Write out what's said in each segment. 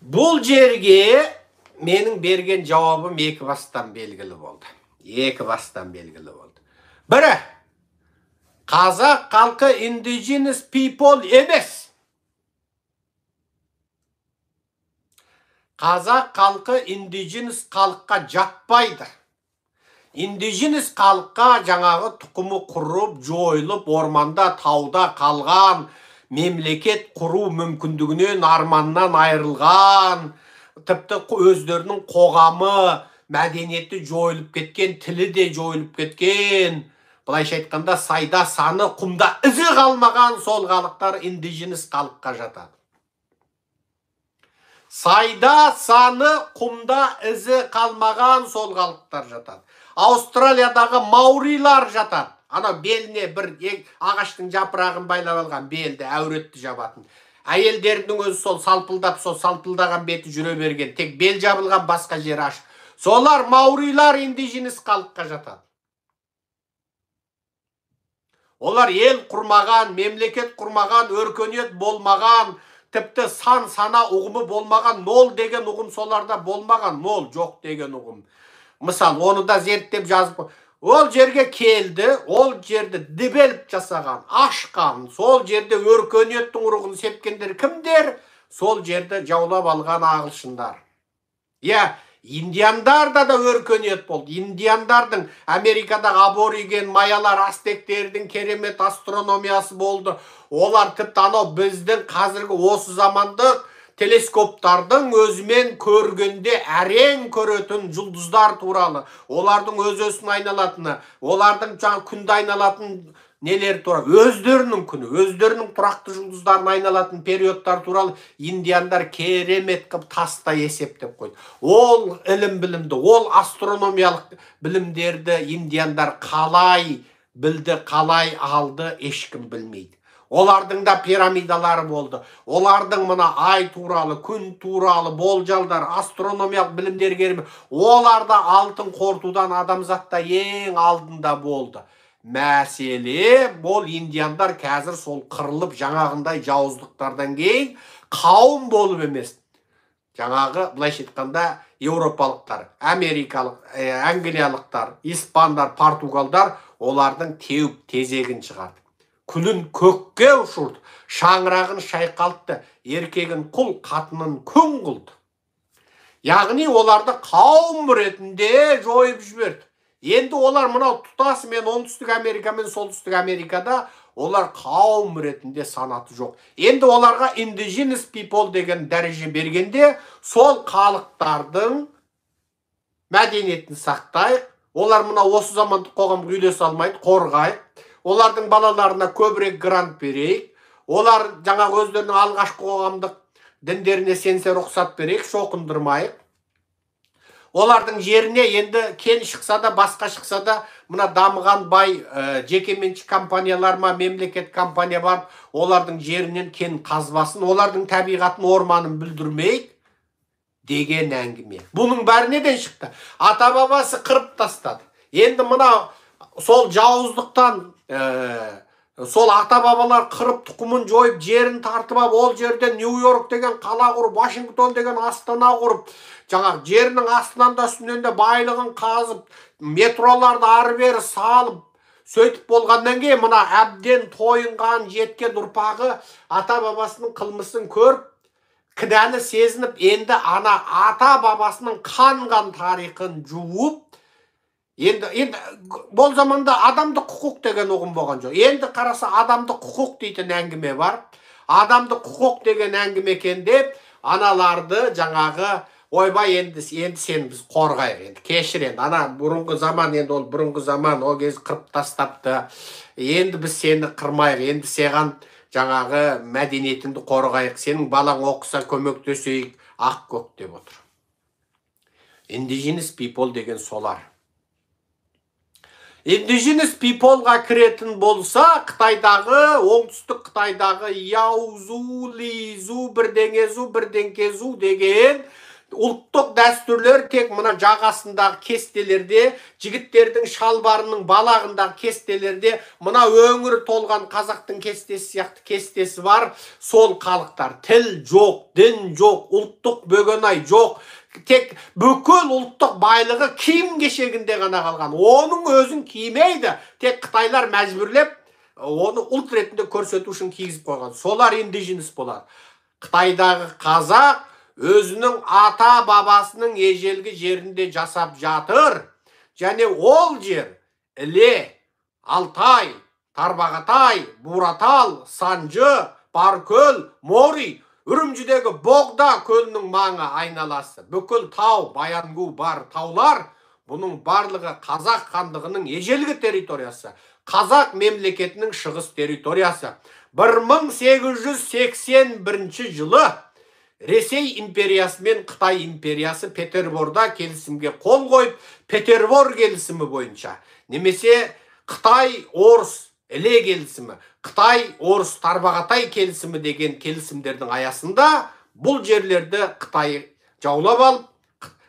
Бұл жерге менің берген жауабым екі бастан белгілі болды. Бірі, қазақ халқы indigenous people емес. Қазақ халқы indigenous халыққа жатпайды. Indigenous халыққа жаңағы тұқымы құрып, жойылып, орманда, тауда қалған, мемлекет құру мүмкіндігінен, арманнан айырылған, тіпті өздерінің қоғамы, мәдениеті жойылып кеткен, тілі де жойылып кеткен, былайша айтқанда сайда саны, құмда ізі қалмаған сол халықтар indigenous халыққа жатады. Сайда саны, құмда ізі қалмаған сол халықтар жатады. Аустралиядағы маурилар жатады. Ана беліне бір ағаштың жапырағын байлап алған, белді әуретті жабатын. Әйелдердің өзі сол салпылдап, сол салпылдаған беті жүре берген, тек бел жабылған, басқа жер ашық. Солар маурилар indigenous халыққа жатады. Олар ел құрмаған, мемлекет құрмаған, өркениет болмаған, тіпті сана ұғымы болмаған, нол деген ұғым соларда болмаған, нол жоқ деген ұғым. Мысал, оны да зерттеп жазып, ол жерге келді, ол жерді дебеліп жасаған, ашқан, сол жерде өркениеттің ұрығын сепкендер кімдер? Сол жерді жаулап алған ағылшындар. Индиандарда да өркениет болды. Индиандардың Америкадағы абориген майялар, астектердің керемет астрономиясы болды. Олар тіпті анау біздің қазіргі осы замандық телескоптардың өзімен көргенде әрең көретін жұлдыздар туралы, олардың өз-өзін айналатыны, олардың жаңа күнді айналатын нелер туралы, өздерінің күні, өздерінің тұрақты жұлдыздарын айналатын периодтар туралы индиандар керемет қып таста есептеп қойды. Ол ілім білімді, ол астрономиялық білімдерді индиандар қалай білді, қалай алды, ешкім білмейді. Олардың да пирамидалары болды. Олардың мына ай туралы, күн туралы болжалдар, астрономиялық білімдер керемет. Оларда алтын қорытудан адамзатта ең алдында болды. Мәселе, бұл индиандар қазір сол қырылып жаңағындай жауыздықтардан кейін қауым болып емес. Жаңағы, былайша айтқанда, еуропалықтар, америкалық, англиялықтар, испандар, португалдар олардың теуіп тезегін шығарды. Күлін көкке ұшырды, шаңырағын шайқалтты, еркегін құл, қатынын күң қылды. Яғни оларды қауым ретінде жойып жіберді. Енді олар мынау тұтасымен оңтүстік Америка мен солтүстік Америкада олар қауым ретінде санаты жоқ. Енді оларға indigenous people деген дәреже бергенде сол халықтардың мәдениетін сақтайық. Олар мына осы замандық қоғамға үйлесе алмайды, қорғайық. Олардың балаларына көбірек грант берейік. Олар жаңағы өздерінің алғашқы қоғамдық діндеріне сенсе рұқсат берейік, шоқындырмайық. Олардың жеріне енді кен шықса да, басқа шықса да, мына дамыған бай жекеменшік компаниялар ма, мемлекет компания бар, олардың жерінен кен қазбасын, олардың табиғатын, орманын бүлдірмейік деген әңгіме. Бұның бәрі неден шықты? Ата-бабасы қырып тастады. Енді мына сол жауыздықтан сол ата-бабалар қырып тұқымын жойып, жерін тартып алып, ол жерден Нью-Йорк деген қала құрып, Вашингтон деген астана құрып, жаңағы жерінің астынан да үстінен де байлығын қазып, метроларды ары бері салып, сөйтіп болғаннан кейін мына әбден тойынған жеткен ұрпағы ата-бабасының қылмысын көріп, кінәні сезініп, енді ана ата-бабасының қанған тарихын жуып, енді бұл заманда адамдық құқық деген ұғым болған жоқ. Енді қараса адамдық құқық дейтін әңгіме бар. Адамдық құқық деген әңгіме екен деп, аналарды жаңағы ойбай енді сен біз қорғайық, енді кешір енді. Ана бұрынғы заман, енді ол бұрынғы заман, ол кез қырып тастапты. Енді біз сені қырмайық, енді саған жаңағы мәдениетіңді қорғайық, сенің балаң оқыса көмектесейік, ақ көк деп отыр. Indigenous people деген солар. Indigenous peopleға кіретін болса, Қытайдағы, оңтүстік Қытайдағы Яузу, Лизу, бірдеңезу, бірдеңкезу деген Ұлттық дәстүрлер тек мына жағасындағы кестелерде, жігіттердің шалбарының балағындағы кестелерде, мына өңірі толған қазақтың кестесі сияқты кестесі бар. Сол халықтар. Тіл жоқ, дін жоқ, ұлттық бөгенай жоқ. Тек бүкіл ұлттық байлығы киім кешегінде ғана қалған. Оның өзін кимейді. Тек Қытайлар мәжбүрлеп, оны ұлт ретінде көрсету үшін кигізіп қойған. Солар индиженес болады. Қытайдағы қазақ өзінің ата бабасының ежелгі жерінде жасап жатыр. Және ол жер Іле, Алтай, Тарбағатай, Буратал, Санжы, Баркөл, Мори, Үрімжідегі Боғда көлінің маңы айналасы. Бүкіл тау, Баянгу бар таулар, бұның барлығы қазақ хандығының ежелгі территориясы. Қазақ мемлекетінің шығыс территориясы. 1881 жылы Ресей империясы мен Қытай империясы Петерборда келісімге қол қойып, Петербор келісімі бойынша, немесе Қытай Орыс Іле келісімі, Қытай Орыс Тарбағатай келісімі деген келісімдердің аясында бұл жерлерді Қытай жаулап алып,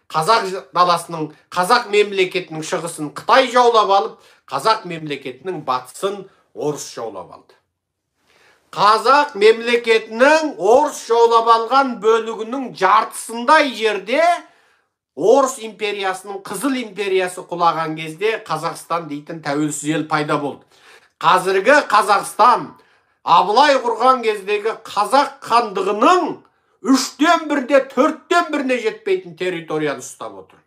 қазақ даласының, қазақ мемлекетінің шығысын Қытай жаулап алып, қазақ мемлекетінің батысын Орыс жаулап алды. Қазақ мемлекетінің Орыс жаулап алған бөлігінің жартысындай жерде Орыс империясының Қызыл империясы құлаған кезде Қазақстан дейтін тәуелсіз ел пайда болды. Қазіргі Қазақстан Абылай құрған кездегі қазақ хандығының 3/1-де 4/1-не жетпейтін территорияны ұстап отыр.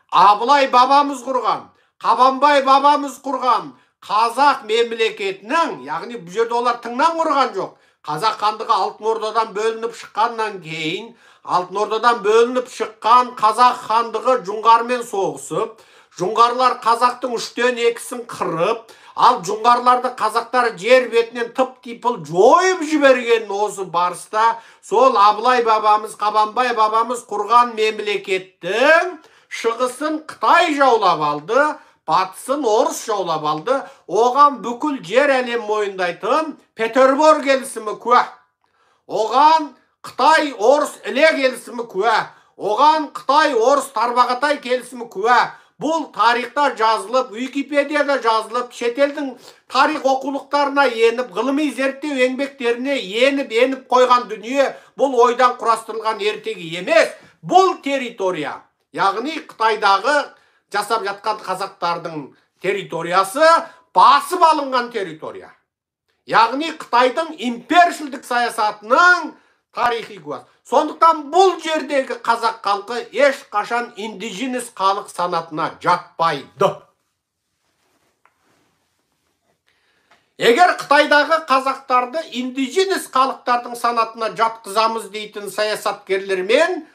Абылай бабамыз құрған, Қабанбай бабамыз құрған қазақ мемлекетінің, яғни бұл жерде олар тыңнан құрған жоқ. Қазақ хандығы Алтын Ордадан бөлініп шыққаннан кейін, Алтын Ордадан бөлініп шыққан қазақ хандығы Жоңғармен соғысып, жоңғарлар қазақтың 3/2-сін қырып, ал жоңғарларды қазақтар жер бетінен тып-типыл жойып жіберген осы барыста, сол Абылай бабамыз, Қабанбай бабамыз құрған мемлекеттің шығысын Қытай жаулап алды, батысын Орыс жаулап алды. Оған бүкіл жер әлем мойындайтын Петербор келісімі куә. Оған Қытай Орыс Іле келісімі куә. Оған Қытай Орыс Тарбағатай келісімі куә. Бұл тарихта жазылып, Википедияда жазылып, шетелдің тарих оқулықтарына еніп, ғылыми зерттеу еңбектеріне еніп қойған дүние. Бұл ойдан құрастырылған ертегі емес. Бұл территория, яғни Қытайдағы жасап жатқан қазақтардың территориясы басып алынған территория. Яғни Қытайдың импершілдік саясатының тарихи куәсі. Сондықтан бұл жердегі қазақ халқы ешқашан индиженес халық санатына жатпайды. Егер Қытайдағы қазақтарды индиженес халықтардың санатына жатқызамыз дейтін саясаткерлер мен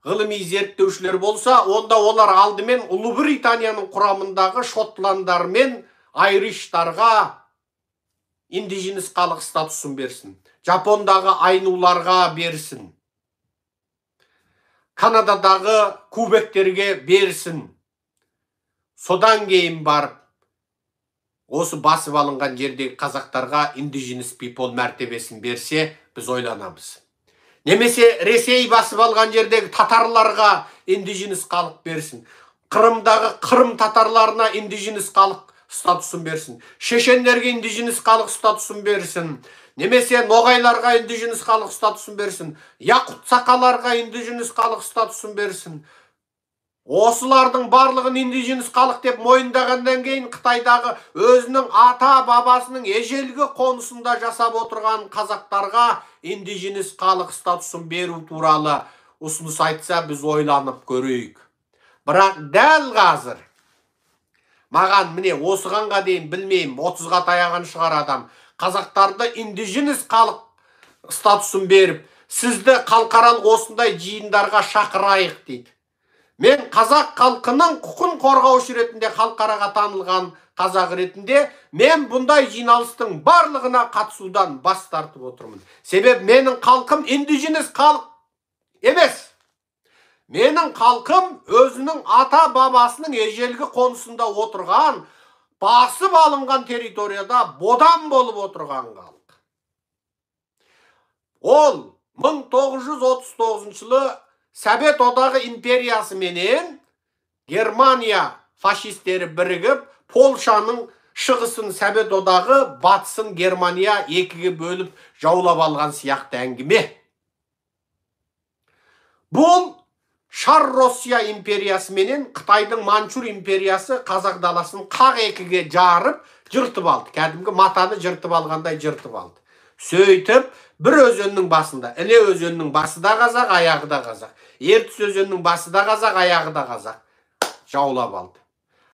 ғылыми зерттеушілер болса, онда олар алдымен Ұлыбританияның құрамындағы шотланддар мен айриштарға индиженес халық статусын берсін. Жапондағы айнуларға берсін. Канададағы кубектерге берсін. Содан кейін барып, осы басып алынған жердегі қазақтарға индиженес people мәртебесін берсе, біз ойланамыз. Немесе Ресей басып алған жердегі татарларға индиженес халық берсін. Қырымдағы Қырым татарларына индиженес халық статусын берсін. Шешендерге индиженес халық статусын берсін. Немесе ноғайларға индиженес халық статусын берсін. Яқут сақаларға индиженес халық статусын берсін. Осылардың барлығын индиженес халық деп мойындағаннан кейін Қытайдағы өзінің ата бабасының ежелгі қонысында жасап отырған қазақтарға индиженес халық статусын беру туралы ұсыныс айтса, біз ойланып көрейік. Бірақ дәл қазір маған міне осығанға дейін білмеймін, 30-ға таяған шығар адам, қазақтарды индиженес халық статусын беріп, сізді халықаралық осындай жиындарға шақырайық дейді. Мен қазақ халқының құқын қорғаушы ретінде, халықараға танылған қазақ ретінде, мен бұндай жиналыстың барлығына қатысудан бас тартып отырмын. Себеп менің халқым индиженес халық емес. Менің халқым өзінің ата бабасының ежелгі қонысында отырған, басып алынған территорияда бодан болып отырған халық. Ол 1939 жылы Совет Одағы империясы менен Германия фашистері бірігіп, Полшаның шығысын Совет Одағы, батысын Германия екіге бөліп жаулап алған сияқты әңгіме. Бұл Шар Россия империясы менен Қытайдың Манчжур империясы қазақ даласын қақ екіге жарып, жыртып алды. Кәдімгі матаны жыртып алғандай жыртып алды. Сөйтіп, бір өзеннің басында, Іле өзеннің басы да қазақ, аяғы да қазақ. Ертіс өзеннің басы да қазақ, аяғы да қазақ. Жаулап алды.